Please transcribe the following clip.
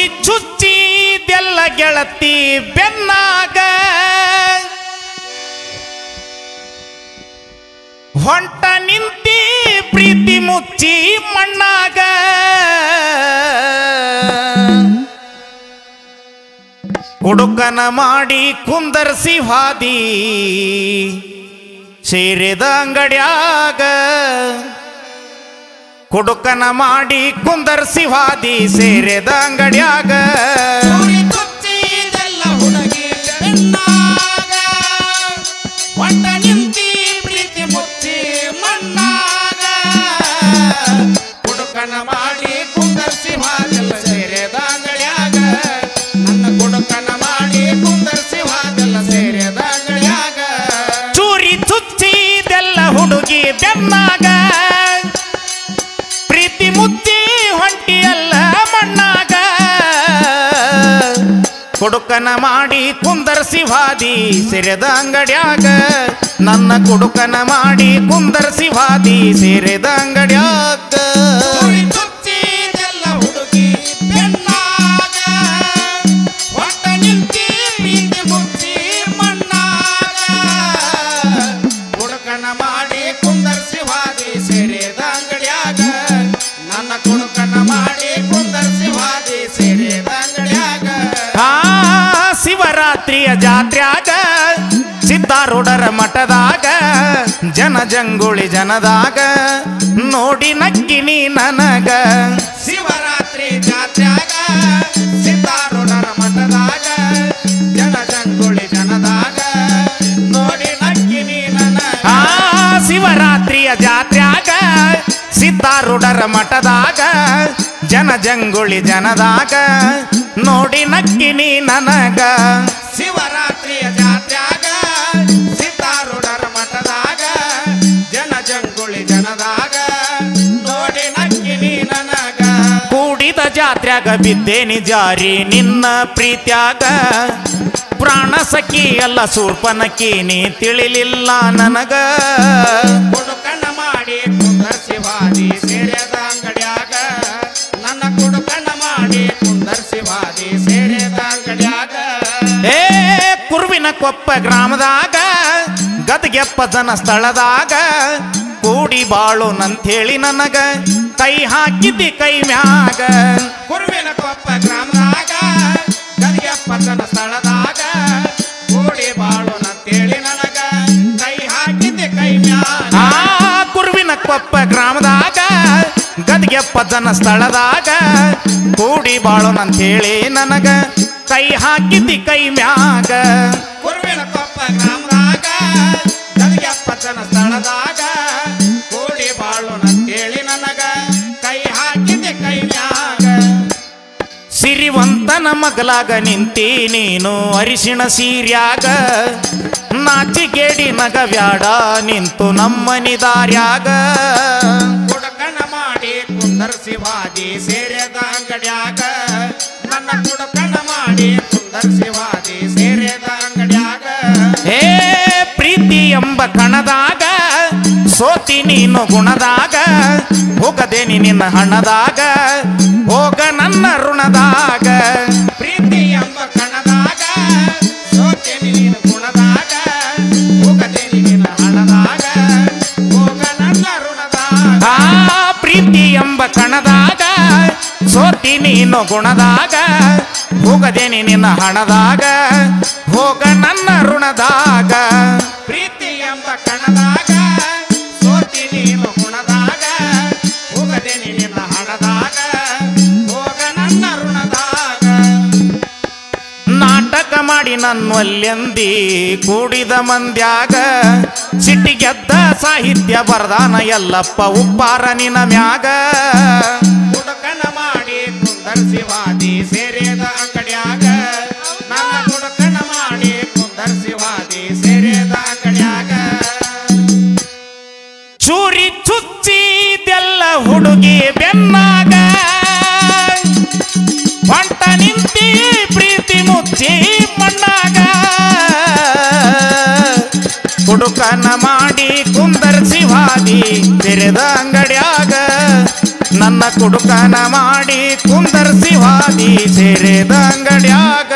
ಚೂರಿ ಚುಚ್ಚಿದೆಲ್ಲ ಗೆಳತಿ ಬೆನ್ನಾಗ ಹೊಂಟ ನಿಂತಿ ಪ್ರೀತಿ ಮುಚ್ಚಿ ಮಣ್ಣಾಗ ಹುಡುಕನ ಮಾಡಿ ಕುಂದರ್ಸಿ ಹಾದಿ ಸೇರಿದ ಅಂಗಡ್ಯಾಗ ಕುಡುಕನ ಮಾಡಿ ಕುಂದರ್ಸಿ ಹಾದಿ ಸೇರಿದ ಅಂಗಡ್ಯಾಗ ಹುಡುಗಿ ಬೆನ್ನಾಗ ಹೊಂಟ ನಿಂತಿ ಪ್ರೀತಿ ಮುಚ್ಚಿ ಮಣ್ಣಾಗ ಕುಡುಕನ ಮಾಡಿ ಕುಂದರ್ಸಿ ಹಾದೆಲ್ಲ ಸೇರಿದ ಅಂಗಡ್ಯಾಗ ನನ್ನ ಕುಡುಕನ ಮಾಡಿ ಕುಂದರ್ಸಿ ಹಾದೆಲ್ಲ ಸೇರಿದ ಅಂಗಡ್ಯಾಗ ಚೂರಿ ಚುಚ್ಚಿದೆಲ್ಲ ಹುಡುಗಿ ಬೆನ್ನಾಗ ಪ್ರೀತಿ ಮುಚ್ಚಿ ಹೊಂಟಿಯಲ್ಲ ಮಣ್ಣಾಗ ಕುಡುಕನ ಮಾಡಿ ಕುಂದರ್ಸಿ ಹಾದಿ ಸೇರಿದ ಅಂಗಡ್ಯಾಗ ನನ್ನ ಕುಡುಕನ ಮಾಡಿ ಕುಂದರ್ಸಿ ಹಾದಿ ಸೇರಿದ ಅಂಗಡ್ಯಾಗ ಚುಚ್ಚಿದೆಲ್ಲ ಹುಡುಗಿ ಬೆನ್ನಾಗ ಹೊಂಟ ನಿಂತಿ ಪ್ರೀತಿ ಮುಚ್ಚಿ ಮಣ್ಣಾಗ ಕುಡುಕನ ಮಾಡಿ ಕುಂದರ್ಸಿ ಹಾದಿ ಸೇರಿದ ಅಂಗಡ್ಯಾಗ ನನ್ನ ಕುಡುಕನ ಮಾಡಿ ಕುಂದರ್ಸಿ ಹಾದಿ ಸೇರಿದ ಅಂಗಡ್ಯಾಗ ಶಿವರಾತ್ರಿಯ ಜಾತ್ರ್ಯಾಗ ಸಿದ್ದಾರೂಢರ ಮಠದಾಗ ಜನಜಂಗುಳಿ ಜನದಾಗ ನೋಡಿ ನಕ್ಕಿನಿ ನನಗ ಶಿವರಾತ್ರಿ ಜಾತ್ರ್ಯಾಗ ಸಿದ್ದಾರೂಢರ ಮಠದಾಗ ಜನಜಂಗುಳಿ ಜನದಾಗ ನೋಡಿ ನಕ್ಕಿನಿ ನನಗ ಶಿವರಾತ್ರಿಯ ಜಾತ್ರ್ಯಾಗ ಸಿದ್ದಾರೂಢರ ಮಠದಾಗ ಜನಜಂಗುಳಿ ಜನದಾಗ ನೋಡಿ ನಕ್ಕಿನಿ ನನಗ ಶಿವರಾತ್ರಿಯ ಜಾತ್ರ್ಯಾಗ ಸಿದ್ದಾರೂಢರ ಮಠದಾಗ ಜನಜಂಗುಳಿ ಜನದಾಗ ನೋಡಿ ನಕ್ಕಿನಿ ನನಗ ಕೂಡಿದ ಜಾತ್ರ್ಯಾಗ ಬಿದ್ದೇನಿ ಜಾರಿ ನಿನ್ನ ಪ್ರೀತ್ಯಾಗ ಪ್ರಾಣ ಸಖಿ ಎಲ್ಲ ಸೂರ್ಪನಕ್ಕಿ ನೀ ತಿಳಿಲಿಲ್ಲ ನನಗ ಕುಡುಕನ ಮಾಡಿ ಕುಂದರ್ಸಿ ಹಾದಿ ಸೇರಿದ ಅಂಗಡ್ಯಾಗ ನನ್ನ ಕುಡುಕನ ಮಾಡಿ ಕುಂದರ್ಸಿ ಹಾದಿ ಸೇರಿದ ಅಂಗಡ್ಯಾಗ ಏ ಕುರುವಿನ ಕೊಪ್ಪ ಗ್ರಾಮದಾಗ ಗದಗೆಪ್ಪ ಜನ ಸ್ಥಳದಾಗ ಕೂಡಿ ಬಾಳು ನಂತೇಳಿ ನನಗ ಕೈ ಹಾಕಿದ್ದಿ ಕೈ ಮ್ಯಾಗ ಕುರುವಿನ ಕೊಪ್ಪ ಗ್ರಾಮದಾಗ ಗದಗೆಪ್ಪ ಜನ ಸ್ಥಳದಾಗ ಕೂಡಿ ಬಾಳು ನಂತೇಳಿ ನನಗ ಕೈ ಹಾಕಿದ್ದಿ ಕೈ ಮ್ಯಾಗ ಕುರುವಿನ ಕೊಪ್ಪ ಗ್ರಾಮದಾಗ ಗದಗೆಪ್ಪ ಜನ ಸ್ಥಳದಾಗ ಕೂಡಿ ಬಾಳು ನಂತೇಳಿ ನನಗ ಕೈ ಹಾಕಿದ್ದಿ ಕೈ ಮ್ಯಾಗ ಕುರುವಿನ ಕೊಪ್ಪ ಗ್ರಾಮದಾಗ ಗದಗೆಪ್ಪ ಜನ ಸ್ಥಳದಾಗ ಕೂಡಿ ಬಾಳು ನಂತೇಳಿ ನನಗ ಕೈ ಹಾಕಿದ್ದಿ ಕೈ ಮ್ಯಾಗ ಸಿರಿವಂತನ ಮಗಲಾಗ ನಿಂತಿ ನೀನು ಅರಿಶಿಣ ಸೀರ್ಯಾಗ ನಾಚಿಗೇಡಿ ನಗವ್ಯಾಡ ನಿಂತು ನಮ್ಮನಿ ದಾರ್ಯಾಗ ಕುಡುಕನ ಮಾಡಿ ಕುಂದರ್ಸಿ ಹಾದಿ ಸೇರಿದ ಅಂಗಡ್ಯಾಗ ನನ್ನ ಕುಡುಕನ ಮಾಡಿ ಕುಂದರ್ಸಿ ಹಾದಿ ಸೇರಿದ ಅಂಗಡ್ಯಾಗ ಏ ಪ್ರೀತಿ ಎಂಬ ಕಣದಾಗ ಸೋತಿ ನೀನು ಗುಣದಾಗ ಹೋಗದೇನಿ ನಿನ್ನ ಹಣದಾಗ ಹೋಗ ನನ್ನ ಋಣದಾಗ ಪ್ರೀತಿ ಎಂಬ ಕಣದಾಗ ಸೋತೇನಿ ನೀನು ಗುಣದಾಗ ಹೋಗದೇನಿ ನಿನ್ನ ಹಣದಾಗ ಹೋಗ ನನ್ನ ಋಣದಾಗ ಪ್ರೀತಿ ಎಂಬ ಕಣದಾಗ ಸೋತಿ ನೀನು ಗುಣದಾಗ ಹೋಗದೇನಿ ನಿನ್ನ ಹಣದಾಗ ಹೋಗ ನನ್ನ ಋಣದಾಗ ಪ್ರೀತಿ ಎಂಬ ಕಣದಾಗ ಸೋತಿ ನೀನು ಗುಣದಾಗ ಹೋಗದೇನಿ ನಿನ್ನ ಹಣದಾಗ ಹೋಗ ನನ್ನ ಋಣದಾಗ ನಾಟಕ ಮಾಡಿ ನನ್ನೊಲ್ಲೆಂದಿ ಕೂಡಿದ ಮಂದ್ಯಾಗ ಸಿಟ್ಟಿಗೆದ್ದ ಸಾಹಿತ್ಯ ಬರ್ದಾನ ಎಲ್ಲಪ್ಪ ಉಪ್ಪಾರ ನಿನ ಮ್ಯಾಗ ಕುಡುಕನ ಮಾಡಿ ಕುಂದರ್ಸಿ ಹಾದಿ ಸೇರಿದ ಅಂಗಡ್ಯಾಗ ನನ್ನ ಕುಡುಕನ ಮಾಡಿ ಕುಂದರ್ಸಿ ಹಾದಿ ಸೇರಿದ ಅಂಗಡ್ಯಾಗ ಚೂರಿ ಚುಚ್ಚಿದೆಲ್ಲ ಹುಡುಗಿ ಬೆನ್ನಾಗ ಹೊಂಟ ನಿಂತಿ ಪ್ರೀತಿ ಮುಚ್ಚಿ ಮಣ್ಣಾಗ ಕುಡುಕನ ಮಾಡಿ ಕುಂದರ್ಸಿ ಹಾದಿ ತೆರೆದ ಅಂಗಡ್ಯಾಗ ನನ್ನ ನನ್ನ ಕುಡುಕನ ಮಾಡಿ ಕುಂದರ್ಸಿ ಹಾದಿ ಸೇರಿದ ಅಂಗಡ್ಯಾಗ